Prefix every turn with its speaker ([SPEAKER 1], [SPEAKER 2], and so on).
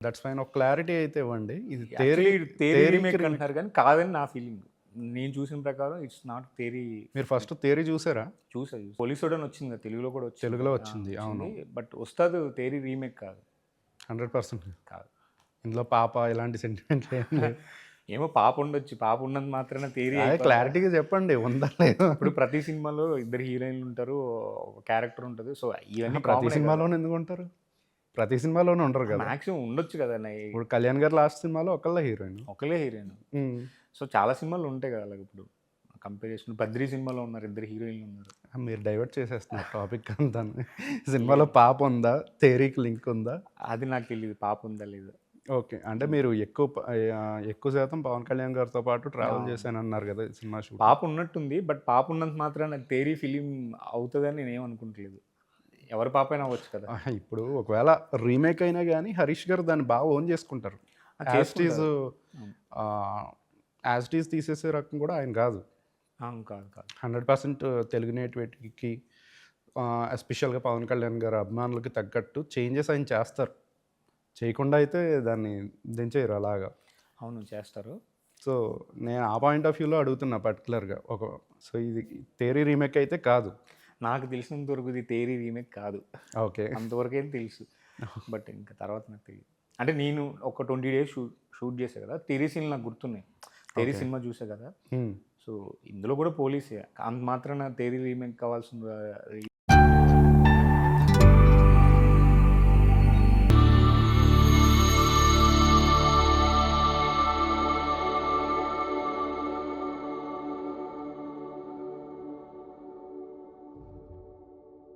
[SPEAKER 1] That's fine. ఒక clarity అయితే ఇవ్వండి. ఇది
[SPEAKER 2] యాక్చువల్లీ థియరీ
[SPEAKER 1] థియరీకి
[SPEAKER 2] రీమేక్ అంటున్నారు కానీ కాదని నా ఫీలింగ్. నేను చూసిన ప్రకారం ఇట్స్ నాట్ థియరీ.
[SPEAKER 1] మీరు ఫస్ట్ థియరీ చూసారా?
[SPEAKER 2] పోలీసోడని వచ్చింది కదా, తెలుగులో కూడా వచ్చింది.
[SPEAKER 1] తెలుగులో వచ్చింది. అవును.
[SPEAKER 2] బట్ వస్తాదు థియరీ రీమేక్ కాదు.
[SPEAKER 1] 100%
[SPEAKER 2] కాదు.
[SPEAKER 1] ఇందులో పాప ఇలాంటి సెంటిమెంట్లు ఏం లేవు.
[SPEAKER 2] ఏమో పాప ఉండొచ్చు, పాప ఉన్నంత మాత్రాన థియరీ.
[SPEAKER 1] అదే క్లారిటీగా చెప్పండి, ఉందా లేదా?
[SPEAKER 2] ఇప్పుడు ప్రతి సినిమాలో ఇద్దరు హీరోయిన్లు ఉంటారు, ఒక క్యారెక్టర్ ఉంటుంది. సో ఇవన్నీ
[SPEAKER 1] ప్రతి సినిమాలోనే ఎందుకు ఉంటారు? ప్రతి సినిమాలోనే ఉండరు కదా.
[SPEAKER 2] మాక్సిమం ఉండొచ్చు కదా.
[SPEAKER 1] ఇప్పుడు కళ్యాణ్ గారు లాస్ట్ సినిమాలో ఒకళ్ళ హీరోయిన్.
[SPEAKER 2] ఒకలే హీరోయిన్. సో చాలా సినిమాలు ఉంటాయి కదా. అలాగే ఇప్పుడు కంపేర్ చేసుకుని బద్రీ సినిమాలో ఉన్నారు, ఇద్దరు హీరోయిన్లు ఉన్నారు.
[SPEAKER 1] మీరు డైవర్ట్ చేసేస్తున్నారు టాపిక్ అంతా. సినిమాలో పాప ఉందా, థియరీకి లింక్ ఉందా?
[SPEAKER 2] అది నాకు తెలియదు, పాప ఉందా లేదా.
[SPEAKER 1] ఓకే, అంటే మీరు ఎక్కువ శాతం పవన్ కళ్యాణ్ గారితో పాటు ట్రావెల్ చేశాను అన్నారు కదా సినిమా షూట్.
[SPEAKER 2] పాప ఉన్నట్టుంది, బట్ పాప ఉన్నంత మాత్రాన థియరీ ఫిలిం అవుతుందని నేను ఏమనుకుంటలేదు. ఎవరి పాప అయినా అవ్వచ్చు కదా.
[SPEAKER 1] ఇప్పుడు ఒకవేళ రీమేక్ అయినా కానీ హరీష్ గారు దాన్ని బాగా ఓన్ చేసుకుంటారు. యాజ్ టీజ్ తీసేసే రకం కూడా ఆయన కాదు.
[SPEAKER 2] కాదు కాదు
[SPEAKER 1] 100% తెలుగు నేటివిటీకి ఎస్పెషల్గా పవన్ కళ్యాణ్ గారు అభిమానులకి తగ్గట్టు చేంజెస్ ఆయన చేస్తారు. చేయకుండా అయితే దాన్ని దించేయరు అలాగా.
[SPEAKER 2] అవును, చేస్తారు.
[SPEAKER 1] సో నేను ఆ పాయింట్ ఆఫ్ వ్యూలో అడుగుతున్నా పర్టికులర్గా. సో ఇది థియరీ రీమేక్ అయితే కాదు.
[SPEAKER 2] నాకు తెలిసినంత వరకు ఇది థియరీ రీమేక్ కాదు.
[SPEAKER 1] ఓకే,
[SPEAKER 2] అంతవరకే తెలుసు. బట్ ఇంకా తర్వాత నాకు తెలియదు. అంటే నేను ఒక 20 days షూట్ చేసా కదా, థియరీ సీన్లు నాకు గుర్తున్నాయి. థియరీ సినిమా చూసా కదా. సో ఇందులో కూడా పోలీసే, అంత మాత్రాన థియరీ రీమేక్ కావాల్సిన